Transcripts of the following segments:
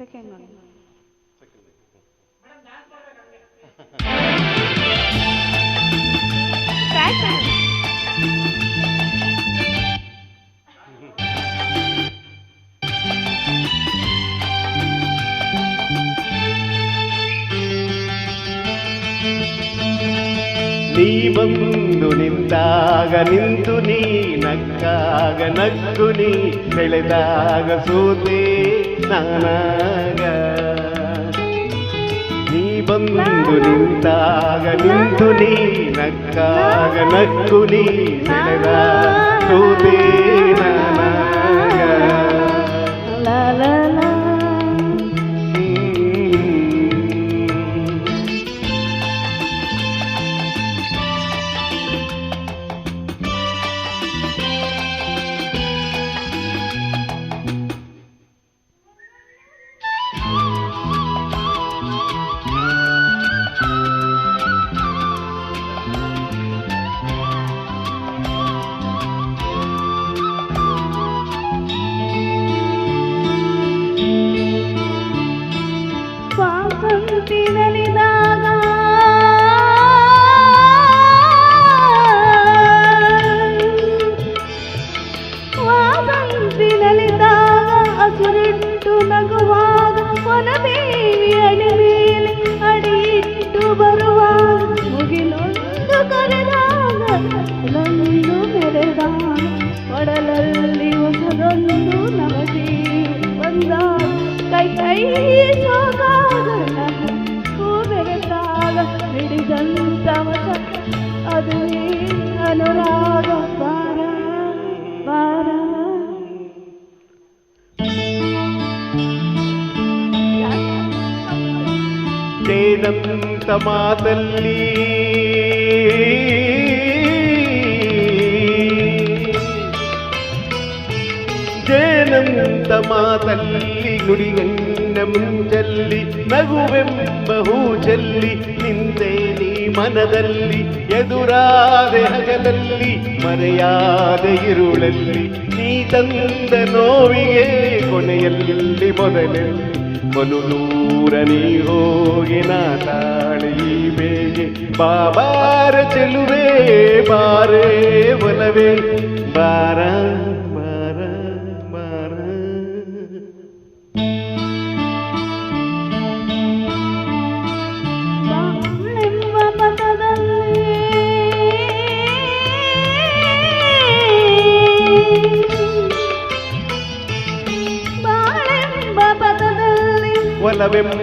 Second one ನೀ ಬಂದು ನಿಂತಾಗ ನಿಂತು ನೀ ನಕ್ಕಾಗ ನಕ್ಕು ನೀ ಬೆಳೆದಾಗ ಸೋತೆ ನಾನಾಗ ನೀ ಬಂದು ನಿಂತಾಗ ನಿಂತು ನೀ ನಕ್ಕಾಗ ನಕ್ಕು ನೀ ಬೆಳೆದಾಗ ಸೋತೆ ನಾನಾಗ ಸ್ವಾತಂತ್ರ್ಯದಲ್ಲಿದ್ದಾಗ ಹಸುರಿಟ್ಟು ನಗುವಾಗ ಕೊನಬೇವಿ ಅಡಿ ಮೇಲೆ ಅಡಿಯಿಟ್ಟು ಬರುವಾಗ ಮುಗಿಲೊಂದು ಕರೆದಾಗ ನೊಂದು ಮೆರೆದಾಗ ಒಡಲಲ್ಲಿ ಹೊಸದೊಂದು ನಮಸಿ ಬಂದಾಗ ಕೈ ಕೈ ಸೋಗಾಗ ಬೆರೆತಾಗ ಹಿಡಿದಂತ ಮತ ಅದುವೇ ಅನುರಾಗ ಬಾರ ಬಾರ ಜೇನಂತ ಮಾತಲ್ಲಿ ಜೇನಂತ ಮಾತಲ್ಲಿ ನುಡಿಗಣ್ಣ ಮುಂಚಲ್ಲಿ ನಗುವೆಂಬ ಹೂ ಚೆಲ್ಲಿ ನಿಂತೆ ನೀ ಮನದಲ್ಲಿ ಎದುರಾದೆ ಹಗಲಲ್ಲಿ ಮರೆಯಾದೆ ಇರುಳಲ್ಲಿ ನೀ ತಂದ ನೋವಿಗೆ ಕೊನೆಯಲ್ಲಿ ಮೊದಲಲ್ಲಿ ಮನುನೂರ ನೀ ಹೋಗಿ ನಾ ತಾಳಿ ಬೇಗೆ ಬಾಬಾರ ಚೆಲುವೆ ಬಾರೇ ಒಲವೇ ಬಾರ ಬಾರ ಬಾರ ಬಾಳೆಂಬ ಪದದಲ್ಲಿ ಒಲವೆಂಬ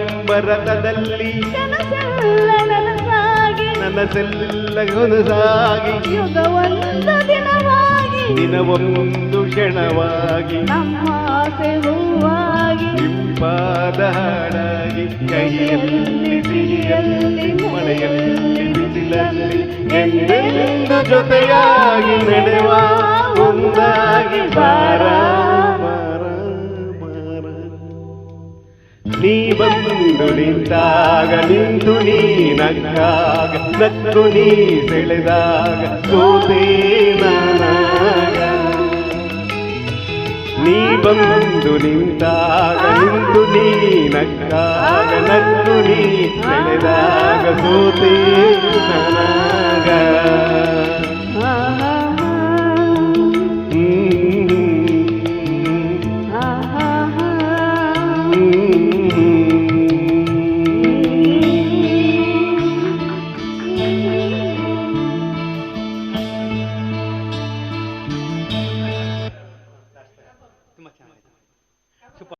ರಥದಲ್ಲಿ ಕನಸೆಲ್ಲ ನನಸಾಗಿ ನನಸೆಲ್ಲ ಗೊನಸಾಗಿ ಯುಗವೊಂದು ದಿನವಾಗಿ ದಿನವೊಂದು ಕ್ಷಣವಾಗಿ ನಮ್ಮ ಆಸೆ ಹೂವಾಗಿ ಇಂಪಾದ ಹಾಡಾಗಿ ಕೈಯಲ್ಲಿ ಸಿಹಿಯಲ್ಲಿ ಮಳೆಯಲ್ಲಿ ಬಿಸಿಲಲ್ಲಿ ಎಂದೆಂದು ಜೊತೆಯಾಗಿ ನಡೆವ ಒಂದಾಗಿ ಬಾರ ಬಾರ ಬಾರ ನೀ ಬಂದು ನಿಂತಾಗ ನಿಂತು ನೀ ನಕ್ಕಾಗ ನಕ್ಕು ನೀ ಸೆಳೆದಾಗ ಸೋತೆ ನಾನಾಗ ನೀ ಬಂದು ನಿಂತಾಗ ನಿಂತು ನೀ ನಕ್ಕಾಗ ನಕ್ಕು ನೀ ಸೆಳೆದಾಗ ಸೋತೆ ನಾನಾಗ ತುಂಬ ಚೆನ್ನಾಗಿದೆ.